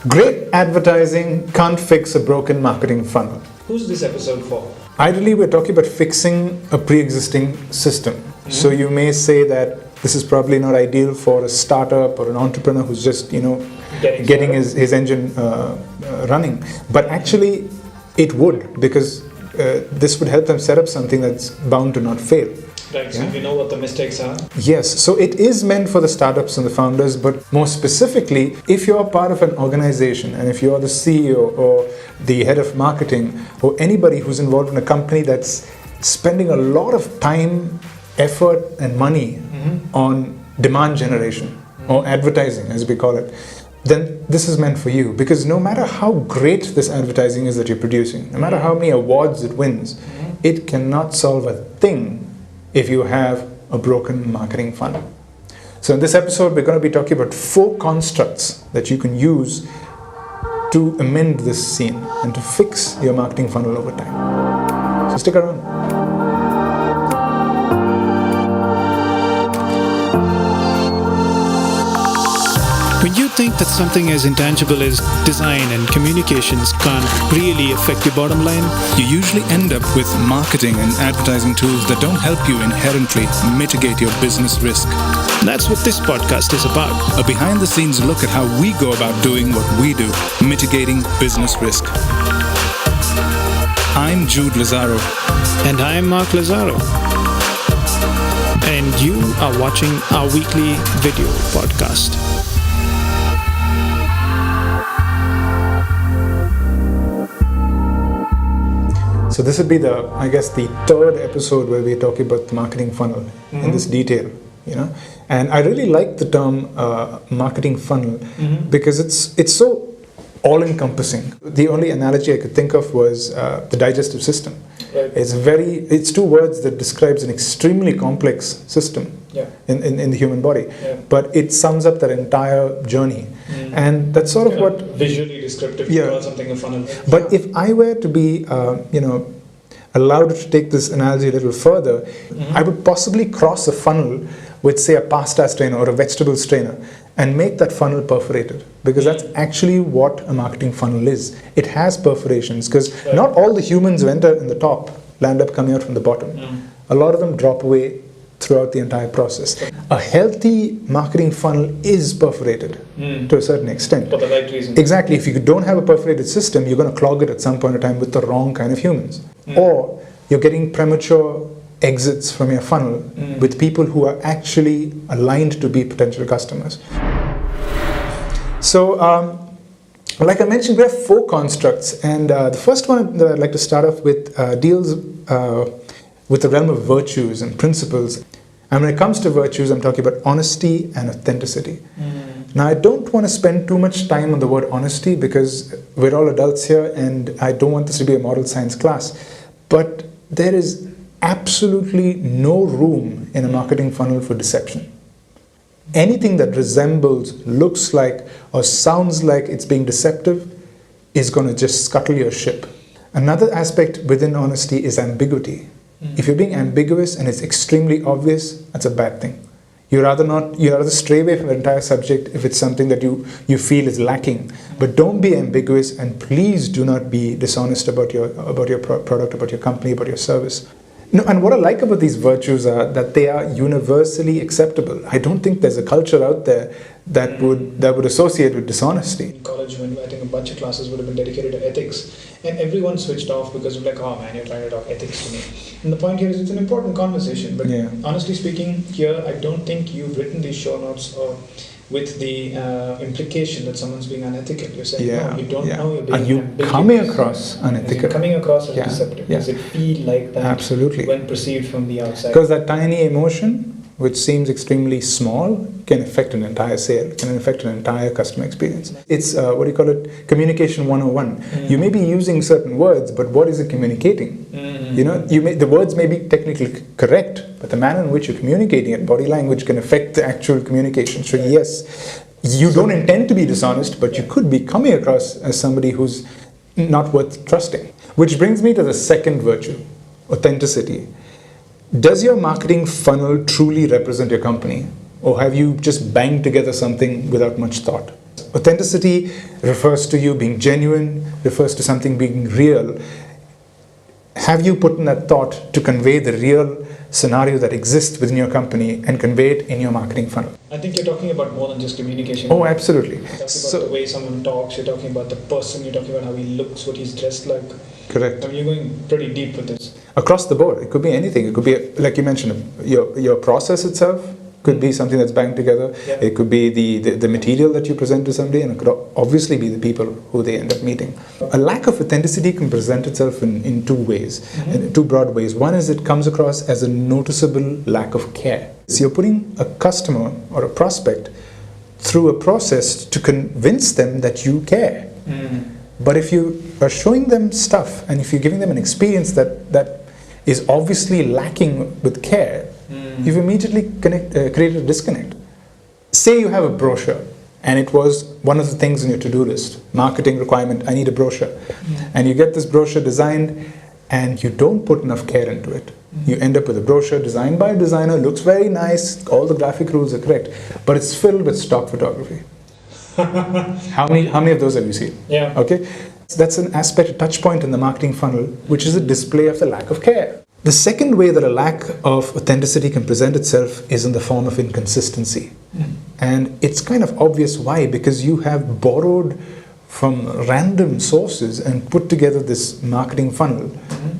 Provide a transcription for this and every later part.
Great advertising can't fix a broken marketing funnel. Who's this episode for? Ideally, we're talking about fixing a pre-existing system. Mm-hmm. So you may say that this is probably not ideal for a startup or an entrepreneur who's just, getting his engine running. But actually, it would, because this would help them set up something that's bound to not fail. Right, so we know what the mistakes are. Yes, so it is meant for the startups and the founders, but more specifically, if you're part of an organization and if you're the CEO or the head of marketing or anybody who's involved in a company that's spending a lot of time, effort and money on demand generation or advertising, as we call it, then this is meant for you. Because no matter how great this advertising is that you're producing, no matter how many awards it wins, it cannot solve a thing if you have a broken marketing funnel. So in this episode, we're going to be talking about 4 constructs that you can use to amend this scene and to fix your marketing funnel over time. So stick around. When you think that something as intangible as design and communications can't really affect your bottom line, you usually end up with marketing and advertising tools that don't help you inherently mitigate your business risk. that's what this podcast is about. A behind-the-scenes look at how we go about doing what we do, mitigating business risk. I'm Jude Lazaro. And I'm Mark Lazaro. And you are watching our weekly video podcast. So this would be the 3rd episode where we're talking about the marketing funnel in this detail, And I really like the term marketing funnel because it's so all-encompassing. The only analogy I could think of was the digestive system. Right. It's 2 words that describes an extremely complex system in the human body, but it sums up that entire journey. And that's sort of what visually descriptive to call something a funnel. But if I were to be allowed to take this analogy a little further, I would possibly cross a funnel with, say, a pasta strainer or a vegetable strainer and make that funnel perforated, because that's actually what a marketing funnel is. It has perforations, because not all the humans who enter in the top land up coming out from the bottom. A lot of them drop away throughout the entire process. A healthy marketing funnel is perforated to a certain extent. For the right reason. Exactly. If you don't have a perforated system, you're going to clog it at some point in time with the wrong kind of humans. Or you're getting premature exits from your funnel with people who are actually aligned to be potential customers. So, like I mentioned, we have 4 constructs, and the first one that I'd like to start off with deals with the realm of virtues and principles. And when it comes to virtues, I'm talking about honesty and authenticity. Now, I don't want to spend too much time on the word honesty because we're all adults here and I don't want this to be a moral science class. But there is absolutely no room in a marketing funnel for deception. Anything that resembles, looks like, or sounds like it's being deceptive is going to just scuttle your ship. Another aspect within honesty is ambiguity. If you're being ambiguous and it's extremely obvious, that's a bad thing. You'd rather stray away from the entire subject if it's something that you feel is lacking. But don't be ambiguous, and please do not be dishonest about your product, about your company, about your service. No, and what I like about these virtues are that they are universally acceptable. I don't think there's a culture out there that would associate with dishonesty. In college, I think a bunch of classes would have been dedicated to ethics, and everyone switched off because of like, oh man, you're trying to talk ethics to me. And the point here is it's an important conversation, but honestly speaking, here I don't think you've written these show notes with the implication that someone's being unethical. You're saying, no, you don't know you're being Are you ambiguous. coming across unethical? You're coming across as deceptive. Does it feel like that Absolutely. when perceived from the outside? Because that tiny emotion, which seems extremely small, can affect an entire sale, can affect an entire customer experience. It's, communication 101. You may be using certain words, but what is it communicating? The words may be technically correct, but the manner in which you're communicating it, body language, can affect the actual communication. So yes, you don't intend to be dishonest, but you could be coming across as somebody who's not worth trusting. Which brings me to the second virtue, authenticity. Does your marketing funnel truly represent your company? Or have you just banged together something without much thought? Authenticity refers to you being genuine, refers to something being real. Have you put in that thought to convey the real scenario that exists within your company and convey it in your marketing funnel? I think you're talking about more than just communication. Oh, absolutely. You're talking about the way someone talks, you're talking about the person, you're talking about how he looks, what he's dressed like. Correct. I mean, you're going pretty deep with this. Across the board, it could be anything. It could be, like you mentioned, your process itself could be something that's banged together. Yeah. It could be the material that you present to somebody, and it could obviously be the people who they end up meeting. A lack of authenticity can present itself in two ways, in two broad ways. One is it comes across as a noticeable lack of care. So you're putting a customer or a prospect through a process to convince them that you care. But if you are showing them stuff and if you're giving them an experience that is obviously lacking with care, you've immediately created a disconnect. Say you have a brochure and it was one of the things in your to-do list, marketing requirement, I need a brochure. And you get this brochure designed and you don't put enough care into it. You end up with a brochure designed by a designer, looks very nice, all the graphic rules are correct, but it's filled with stock photography. How many of those have you seen? Yeah. Okay. So that's an aspect, a touch point in the marketing funnel, which is a display of the lack of care. The second way that a lack of authenticity can present itself is in the form of inconsistency. And it's kind of obvious why, because you have borrowed from random sources and put together this marketing funnel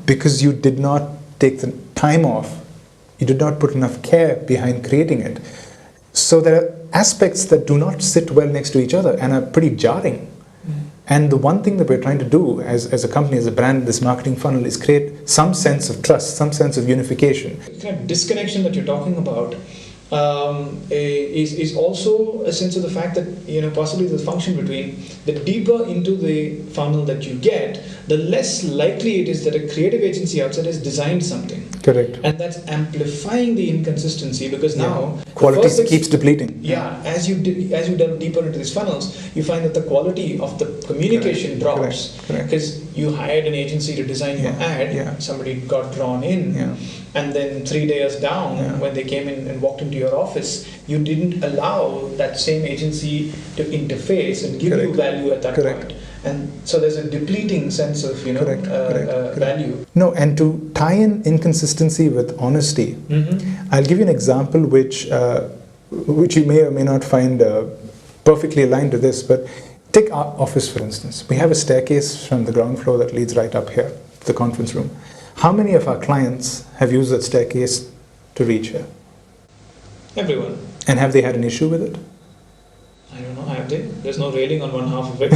because you did not take the time off, you did not put enough care behind creating it. So there are aspects that do not sit well next to each other and are pretty jarring. And the one thing that we're trying to do as a company, as a brand, this marketing funnel is create some sense of trust, some sense of unification. The kind of disconnection that you're talking about is also a sense of the fact that, you know, possibly the function between the deeper into the funnel that you get, the less likely it is that a creative agency outside has designed something. Correct. And that's amplifying the inconsistency, because now quality keeps depleting. Yeah, as you delve deeper into these funnels, you find that the quality of the communication drops. Correct. Because you hired an agency to design your ad, somebody got drawn in, and then 3 days down, when they came in and walked into your office, you didn't allow that same agency to interface and give you value at that point. And so there's a depleting sense of, you know, value. No, and to tie in inconsistency with honesty, I'll give you an example which you may or may not find perfectly aligned to this, but take our office for instance. We have a staircase from the ground floor that leads right up here to the conference room. How many of our clients have used that staircase to reach here? Everyone. And have they had an issue with it? I don't know, have they? There's no railing on one half of it.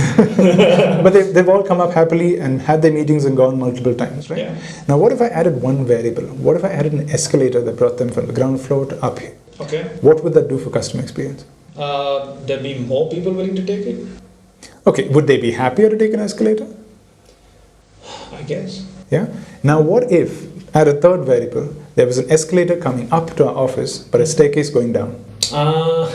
But they've all come up happily and had their meetings and gone multiple times, right? Yeah. Now what if I added one variable? What if I added an escalator that brought them from the ground floor to up here? Okay. What would that do for customer experience? There'll be more people willing to take it? Okay, would they be happier to take an escalator? I guess. Yeah. Now what if, at a third variable, there was an escalator coming up to our office, but a staircase going down? Yeah,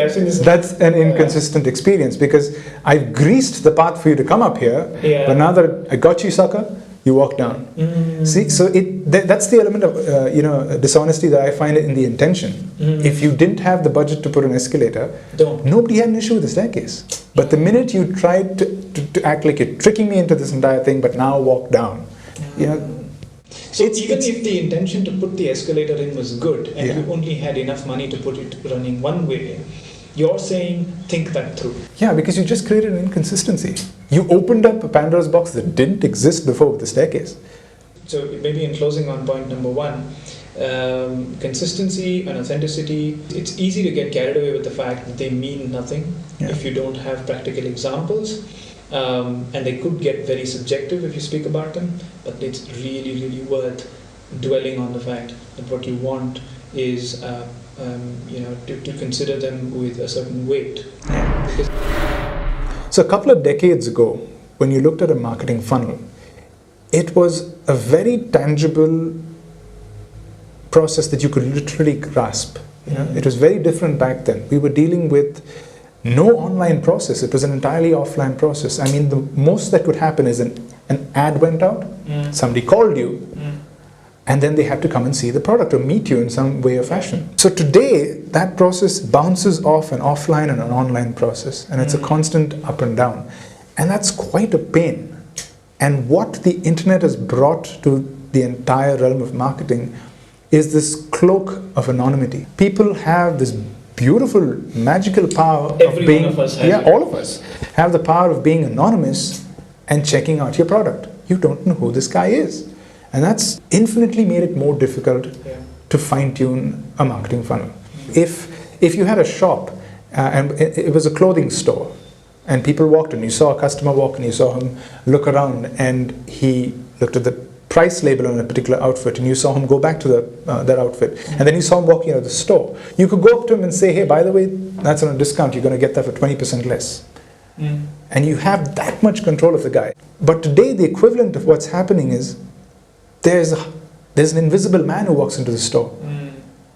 I've seen this. That's an inconsistent experience, because I've greased the path for you to come up here, but now that I got you, sucker, you walk down. See, so that's the element of dishonesty that I find in the intention. If you didn't have the budget to put an escalator, nobody had an issue with the staircase. But the minute you tried to act like you're tricking me into this entire thing, but now walk down, So even if the intention to put the escalator in was good, and you only had enough money to put it running one way, you're saying think that through. Yeah, because you just created an inconsistency. You opened up a Pandora's box that didn't exist before with the staircase. So maybe in closing on point number one, consistency and authenticity, it's easy to get carried away with the fact that they mean nothing if you don't have practical examples. And they could get very subjective if you speak about them, but it's really, really worth dwelling on the fact that what you want is to consider them with a certain weight. So a couple of decades ago, when you looked at a marketing funnel, it was a very tangible process that you could literally grasp. It was very different back then. We were dealing with no online process. It was an entirely offline process. I mean, the most that could happen is an ad went out, somebody called you, and then they have to come and see the product or meet you in some way or fashion. So today, that process bounces off an offline and an online process, and it's a constant up and down. And that's quite a pain. And what the internet has brought to the entire realm of marketing is this cloak of anonymity. People have this beautiful, magical power Every of being... one of us has it. all of us have the power of being anonymous and checking out your product. You don't know who this guy is. And that's infinitely made it more difficult to fine-tune a marketing funnel. If you had a shop and it was a clothing store, and people walked in, you saw a customer walk in, you saw him look around, and he looked at the price label on a particular outfit, and you saw him go back to that outfit, and then you saw him walking out of the store. You could go up to him and say, hey, by the way, that's on a discount, you're going to get that for 20% less. And you have that much control of the guy. But today, the equivalent of what's happening is there's an invisible man who walks into the store.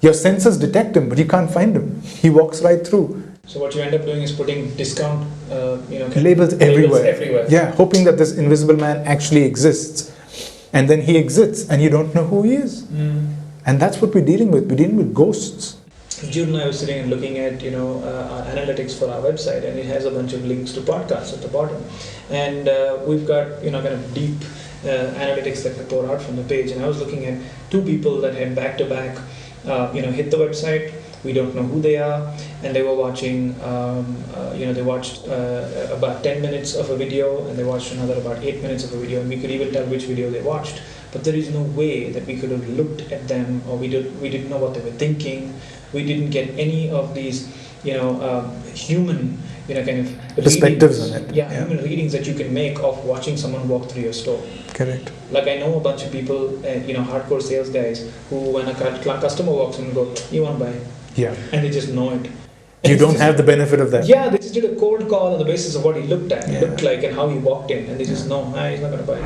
Your sensors detect him, but you can't find him. He walks right through. So what you end up doing is putting discount, labels everywhere. Yeah, hoping that this invisible man actually exists. And then he exists, and you don't know who he is. And that's what we're dealing with. We're dealing with ghosts. Jude and I were sitting and looking at our analytics for our website, and it has a bunch of links to podcasts at the bottom. And we've got kind of deep analytics that we pour out from the page. And I was looking at two people that had back to back, hit the website. We don't know who they are, and they were watching. They watched about 10 minutes of a video, and they watched another about 8 minutes of a video, and we could even tell which video they watched. But there is no way that we could have looked at them, or we didn't know what they were thinking. We didn't get any of these, human, kind of perspectives readings, on it. human readings that you can make of watching someone walk through your store. Correct. Like I know a bunch of people, hardcore sales guys who, when a customer walks in, go, "You want to buy?" Yeah. And they just know it. You don't have the benefit of that. Yeah, they just did a cold call on the basis of what he looked like, and how he walked in, and they just know, he's not going to buy.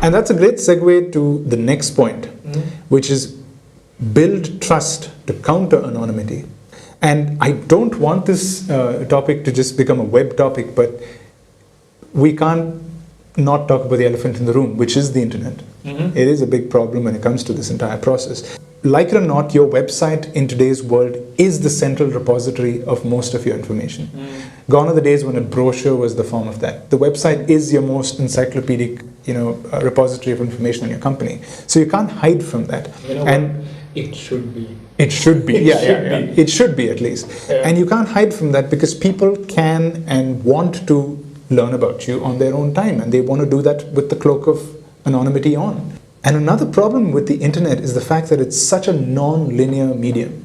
And that's a great segue to the next point, which is build trust to counter anonymity. And I don't want this topic to just become a web topic, but we can't not talk about the elephant in the room, which is the internet. It is a big problem when it comes to this entire process. Like it or not, your website in today's world is the central repository of most of your information. Gone are the days when a brochure was the form of that. The website is your most encyclopedic, repository of information on your company. So you can't hide from that. And it should be. It should be. It should be at least. Yeah. And you can't hide from that because people can and want to learn about you on their own time, and they want to do that with the cloak of anonymity on. And another problem with the internet is the fact that it's such a non-linear medium.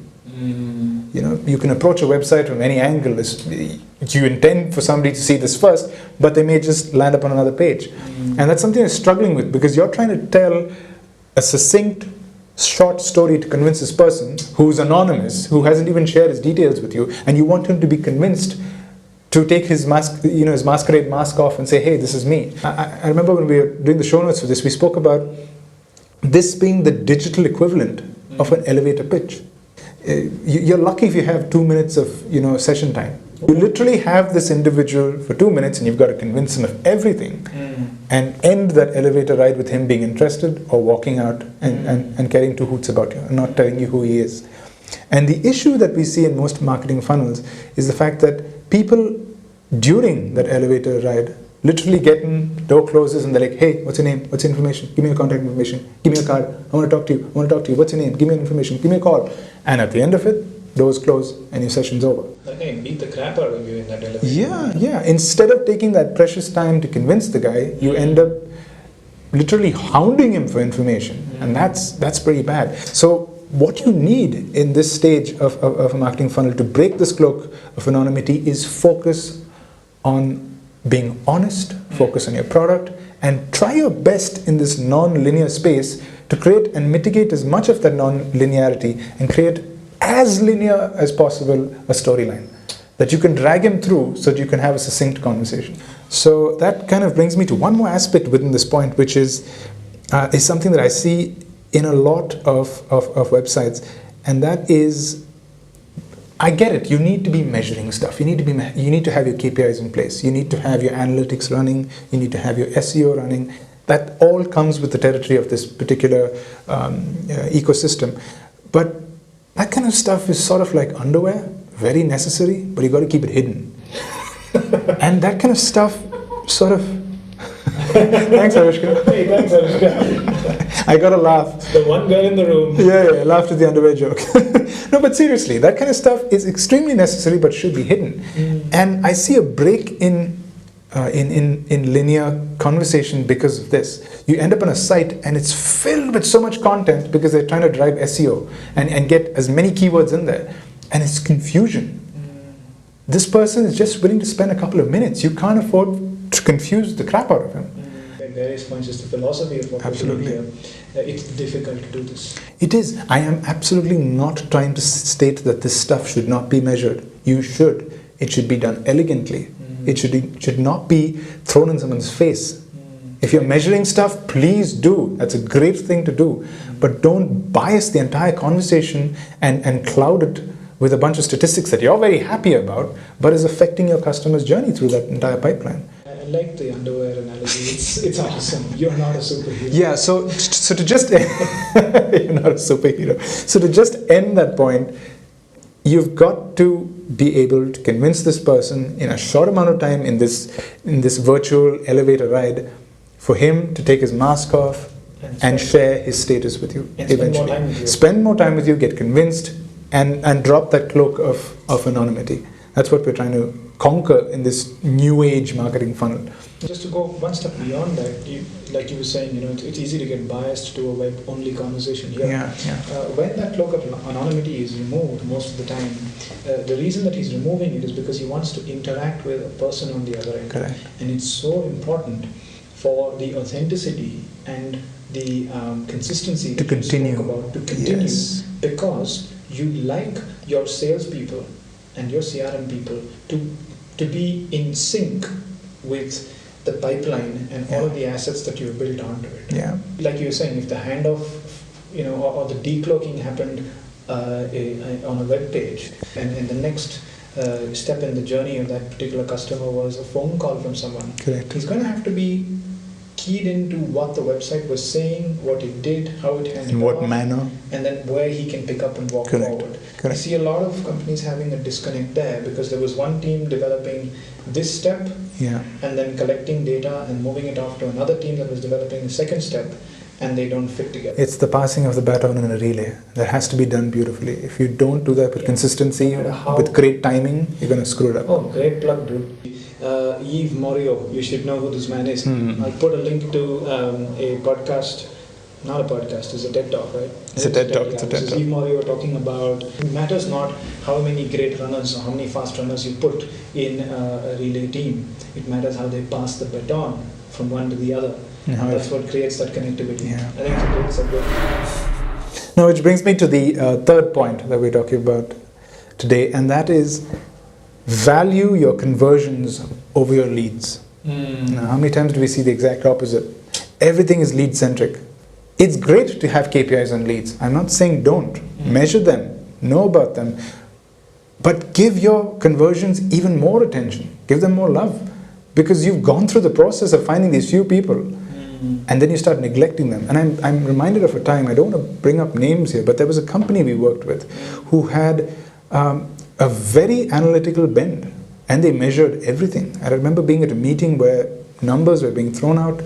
You can approach a website from any angle. You intend for somebody to see this first, but they may just land up on another page. And that's something I'm struggling with, because you're trying to tell a succinct, short story to convince this person who's anonymous, who hasn't even shared his details with you, and you want him to be convinced to take his mask, his masquerade mask off and say, hey, this is me. I remember when we were doing the show notes for this, we spoke about this being the digital equivalent of an elevator pitch. You're lucky if you have 2 minutes of session time. You literally have this individual for 2 minutes, and you've got to convince him of everything and end that elevator ride with him being interested or walking out and caring two hoots about you and not telling you who he is. And the issue that we see in most marketing funnels is the fact that people during that elevator ride literally get in, door closes, and they're like, hey, what's your name? What's your information? Give me your contact information. Give me your card. I want to talk to you. What's your name? Give me your information. Give me a call. And at the end of it, doors close and your session's over. Okay, beat the crap out of you in that elevator. Yeah. Instead of taking that precious time to convince the guy, you end up literally hounding him for information. And that's pretty bad. So what you need in this stage of a marketing funnel to break this cloak of anonymity is focus on being honest, focus on your product, and try your best in this non-linear space to create and mitigate as much of that non-linearity and create as linear as possible a storyline that you can drag him through so that you can have a succinct conversation. So that kind of brings me to one more aspect within this point, which is something that I see in a lot of websites, and that is, I get it, you need to be measuring stuff, you need to have your KPIs in place, you need to have your analytics running, you need to have your SEO running, That all comes with the territory of this particular ecosystem. But that kind of stuff is sort of like underwear, very necessary, but you got to keep it hidden. And that kind of stuff sort of... Thanks, Avishka. Hey, thanks, Avishka. I got to laugh. The one girl in the room. Yeah, I laughed at the underwear joke. No, but seriously, that kind of stuff is extremely necessary but should be hidden. And I see a break in linear conversation because of this. You end up on a site and it's filled with so much content because they're trying to drive SEO and get as many keywords in there. And it's confusion. This person is just willing to spend a couple of minutes. You can't afford to confuse the crap out of him. At various points, it's the philosophy of what we're doing here. It's difficult to do this. It is. I am absolutely not trying to state that this stuff should not be measured. You should. It should be done elegantly. It should not be thrown in someone's face. If you're measuring stuff, please do. That's a great thing to do. But don't bias the entire conversation and cloud it with a bunch of statistics that you're very happy about, but is affecting your customer's journey through that entire pipeline. I like the underwear analogy. It's awesome. You're not a superhero. Yeah, so to just... you're not a superhero. So to just end that point, you've got to be able to convince this person in a short amount of time in this virtual elevator ride for him to take his mask off and share his status with you eventually. Spend more time with you, get convinced, and drop that cloak of anonymity. That's what we're trying to conquer in this new age marketing funnel. Just to go one step beyond that, like you were saying, it's easy to get biased to a web-only conversation here. When that cloak of anonymity is removed most of the time, the reason that he's removing it is because he wants to interact with a person on the other end. Correct. And it's so important for the authenticity and the consistency to continue. Yes. Because you like your salespeople and your CRM people to be in sync with the pipeline and all of the assets that you've built onto it. Yeah. Like you were saying, if the handoff, or the decloaking happened on a web page, and the next step in the journey of that particular customer was a phone call from someone. Correct. He's going to have to be keyed into what the website was saying, what it did, how it handled, in what manner, and then where he can pick up and walk forward. I see a lot of companies having a disconnect there because there was one team developing this step and then collecting data and moving it off to another team that was developing the second step, and they don't fit together. It's the passing of the baton in a relay. That has to be done beautifully. If you don't do that with consistency, with great timing, you're going to screw it up. Oh, great plug, dude. Yves Morio, you should know who this man is. I'll put a link to a podcast, not a podcast, it's a TED Talk, right? It's a TED Talk. This is Yves Morio talking about, it matters not how many great runners or how many fast runners you put in a relay team. It matters how they pass the baton from one to the other. That's what creates that connectivity. I think it's a great subject. Now, which brings me to the third point that we're talking about today, and that is value your conversions over your leads. Now, how many times do we see the exact opposite? Everything is lead centric. It's great to have KPIs on leads. I'm not saying don't. Measure them, know about them, but give your conversions even more attention. Give them more love, because you've gone through the process of finding these few people, and then you start neglecting them. And I'm reminded of a time, I don't want to bring up names here, but there was a company we worked with who had a very analytical bend, and they measured everything. I remember being at a meeting where numbers were being thrown out,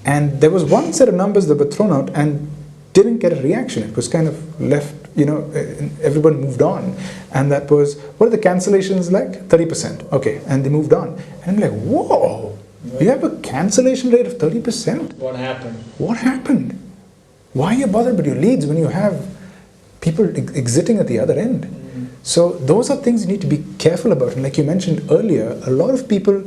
and there was one set of numbers that were thrown out and didn't get a reaction. It was kind of left, everyone moved on. And that was, what are the cancellations like? 30%. Okay, and they moved on. And I'm like, whoa, you have a cancellation rate of 30%? What happened? What happened? Why are you bothered about your leads when you have people exiting at the other end? So those are things you need to be careful about. And like you mentioned earlier, a lot of people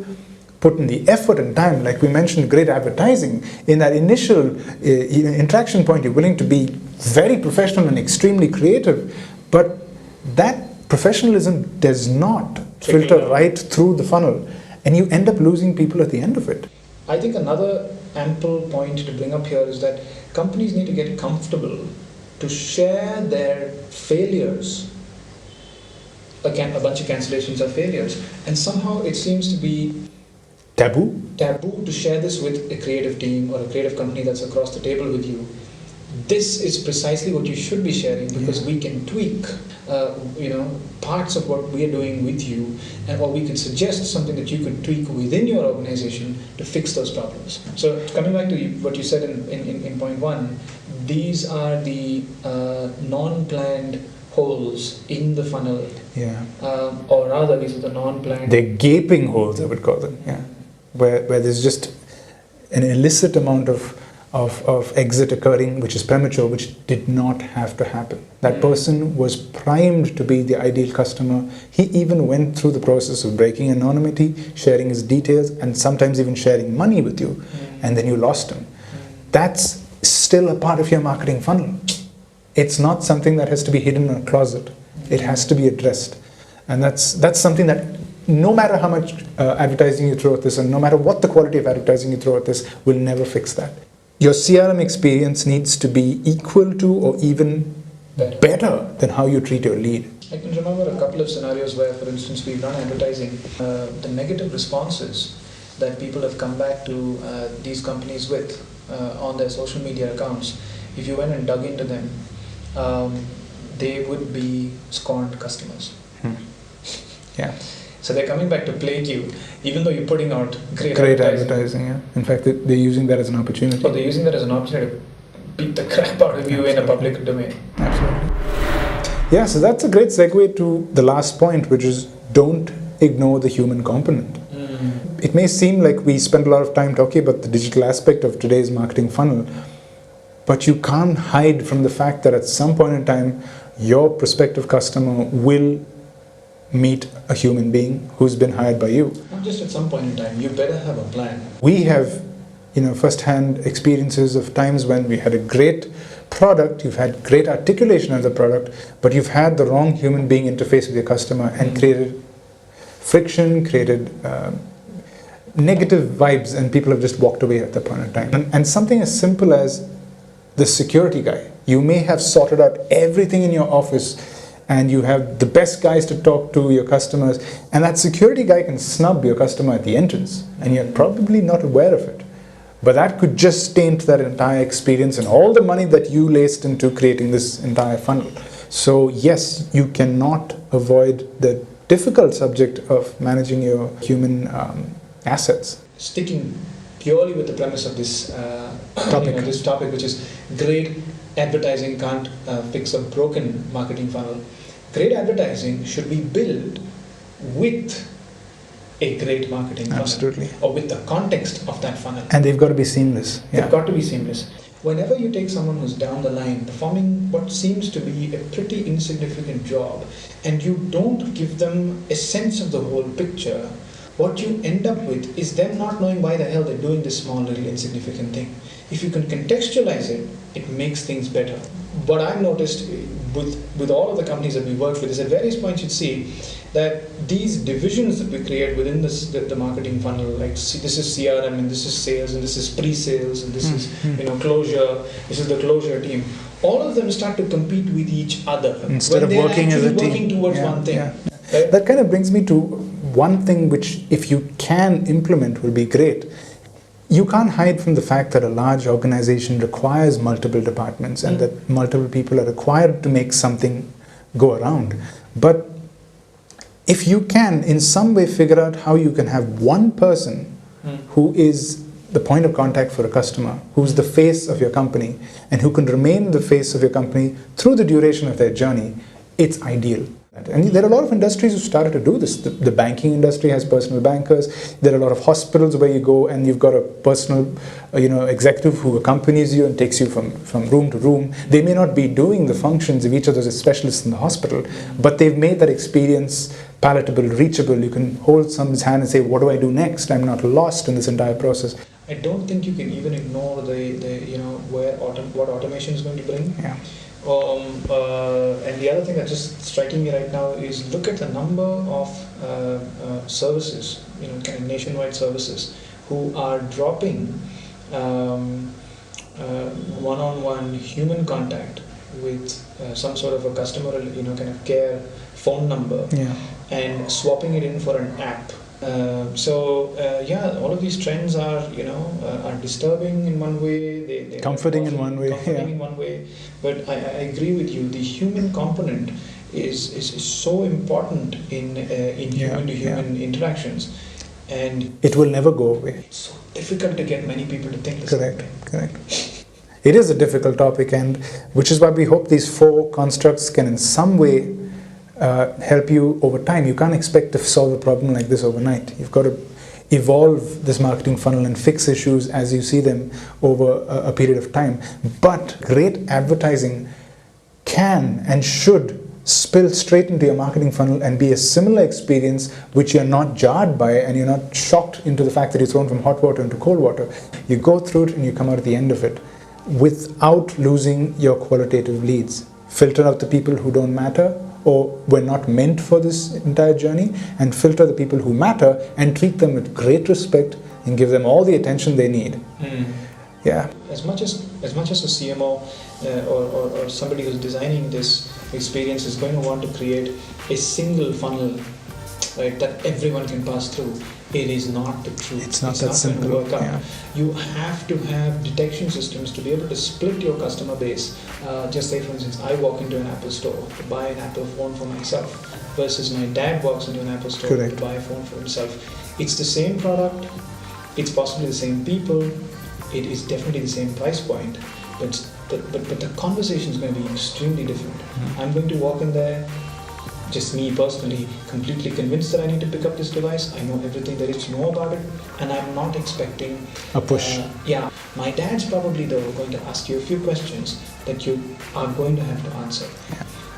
put in the effort and time, like we mentioned, great advertising. In that initial interaction point, you're willing to be very professional and extremely creative, but that professionalism does not filter right through the funnel, and you end up losing people at the end of it. I think another ample point to bring up here is that companies need to get comfortable to share their failures. A bunch of cancellations are failures, and somehow it seems to be taboo. To share this with a creative team or a creative company that's across the table with you. This is precisely what you should be sharing, because we can tweak, parts of what we are doing with you, and or we could suggest something that you could tweak within your organization to fix those problems. So coming back to what you said in point one, these are the non-planned holes in the funnel. Yeah. Or rather, these are the non-planned. They're gaping holes, I would call them. Yeah. Where there's just an illicit amount of exit occurring, which is premature, which did not have to happen. That person was primed to be the ideal customer. He even went through the process of breaking anonymity, sharing his details, and sometimes even sharing money with you, and then you lost him. That's still a part of your marketing funnel. It's not something that has to be hidden in a closet. It has to be addressed. And that's something that no matter how much advertising you throw at this, and no matter what the quality of advertising you throw at this, will never fix that. Your CRM experience needs to be equal to or even better than how you treat your lead. I can remember a couple of scenarios where, for instance, we've done advertising. The negative responses that people have come back to these companies with on their social media accounts, if you went and dug into them, they would be scorned customers. Yeah. So they're coming back to plague you, even though you're putting out great advertising. Yeah. In fact, they're using that as an opportunity. Or they're using that as an opportunity to beat the crap out of you in a public domain. Absolutely. Yeah, so that's a great segue to the last point, which is don't ignore the human component. It may seem like we spend a lot of time talking about the digital aspect of today's marketing funnel, but you can't hide from the fact that at some point in time, your prospective customer will meet a human being who's been hired by you. Not just at some point in time, you better have a plan. We have, first-hand experiences of times when we had a great product, you've had great articulation of the product, but you've had the wrong human being interface with your customer and created friction, created negative vibes, and people have just walked away at that point in time. And something as simple as the security guy. You may have sorted out everything in your office and you have the best guys to talk to your customers, and that security guy can snub your customer at the entrance, and you're probably not aware of it. But that could just taint that entire experience and all the money that you laced into creating this entire funnel. So yes, you cannot avoid the difficult subject of managing your human assets. Sticking purely with the premise of this topic, which is great advertising can't fix a broken marketing funnel. Great advertising should be built with a great marketing funnel. Absolutely. Or with the context of that funnel. And they've got to be seamless. Yeah. They've got to be seamless. Whenever you take someone who's down the line performing what seems to be a pretty insignificant job, and you don't give them a sense of the whole picture, what you end up with is them not knowing why the hell they're doing this small little insignificant thing. If you can contextualize it, it makes things better. What I've noticed with all of the companies that we work with is at various points you'd see that these divisions that we create within the marketing funnel, like this is CRM and this is sales and this is pre-sales and this is closure, this is the closure team. All of them start to compete with each other instead of working as a team. Working towards one thing. Yeah. Right? That kind of brings me to one thing which, if you can implement, will be great. You can't hide from the fact that a large organization requires multiple departments and that multiple people are required to make something go around. But if you can in some way figure out how you can have one person who is the point of contact for a customer, who's the face of your company, and who can remain the face of your company through the duration of their journey, it's ideal. And there are a lot of industries who started to do this. The banking industry has personal bankers. There are a lot of hospitals where you go and you've got a personal executive who accompanies you and takes you from room to room. They may not be doing the functions of each of those specialists in the hospital, but they've made that experience palatable, reachable. You can hold someone's hand and say, what do I do next? I'm not lost in this entire process. I don't think you can even ignore what automation is going to bring. Yeah. And the other thing that's just striking me right now is look at the number of services, kind of nationwide services, who are dropping one-on-one human contact with some sort of a customer, kind of care phone number, and swapping it in for an app All of these trends are, are disturbing in one way. They Comforting in one way. Comforting in one way. But I agree with you. The human component is so important in human to human interactions, and it will never go away. it's so difficult to get many people to think the same way. Correct. It is a difficult topic, and which is why we hope these 4 constructs can in some way help you over time. You can't expect to solve a problem like this overnight. You've got to evolve this marketing funnel and fix issues as you see them over a period of time. But great advertising can and should spill straight into your marketing funnel and be a similar experience which you're not jarred by, and you're not shocked into the fact that you're thrown from hot water into cold water. You go through it and you come out at the end of it without losing your qualitative leads. Filter out the people who don't matter or were not meant for this entire journey, and filter the people who matter and treat them with great respect and give them all the attention they need. Yeah. As much as a CMO or somebody who's designing this experience is going to want to create a single funnel, right, that everyone can pass through, it is not the truth. It's not that simple. Going to work out. Yeah. You have to have detection systems to be able to split your customer base. Just say, for instance, I walk into an Apple store to buy an Apple phone for myself versus my dad walks into an Apple store Correct. to buy a phone for himself. It's the same product, it's possibly the same people, it is definitely the same price point, but the conversation is going to be extremely different. I'm going to walk in there, just me personally, completely convinced that I need to pick up this device. I know everything there is to know about it, and I'm not expecting A push. My dad's probably though going to ask you a few questions that you are going to have to answer.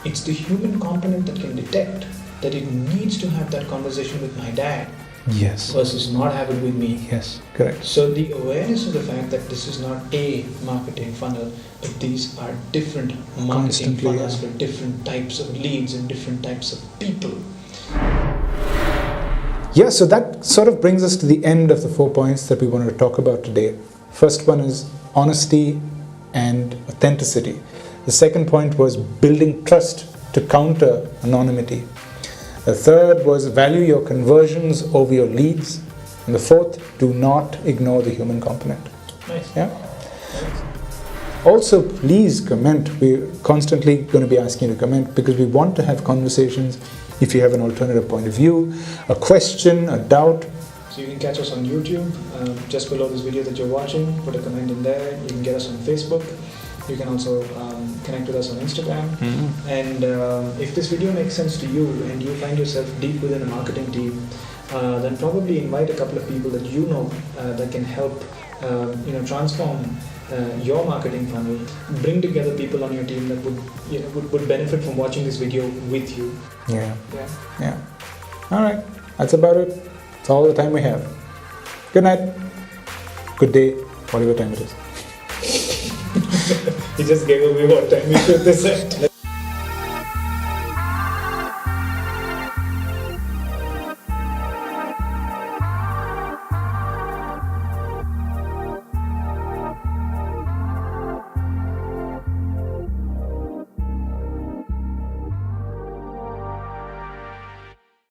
It's the human component that can detect that it needs to have that conversation with my dad Yes. versus not have it with me. Yes. Correct. So the awareness of the fact that this is not a marketing funnel, but these are different marketing Constantly, funnels yeah. for different types of leads and different types of people. Yeah, so that sort of brings us to the end of the 4 points that we wanted to talk about today. First one is honesty and authenticity. The second point was building trust to counter anonymity. The third was value your conversions over your leads. And the fourth, do not ignore the human component. Nice. Yeah. Also, please comment. We're constantly going to be asking you to comment because we want to have conversations. If you have an alternative point of view, a question, a doubt. So you can catch us on YouTube, just below this video that you're watching, put a comment in there. You can get us on Facebook. You can also connect with us on Instagram. And if this video makes sense to you and you find yourself deep within a marketing team, then probably invite a couple of people that you know that can help transform your marketing funnel. Bring together people on your team that would benefit from watching this video with you. Yeah. All right. That's about it. That's all the time we have. Good night. Good day. Whatever time it is. He just gave away what time we should this at.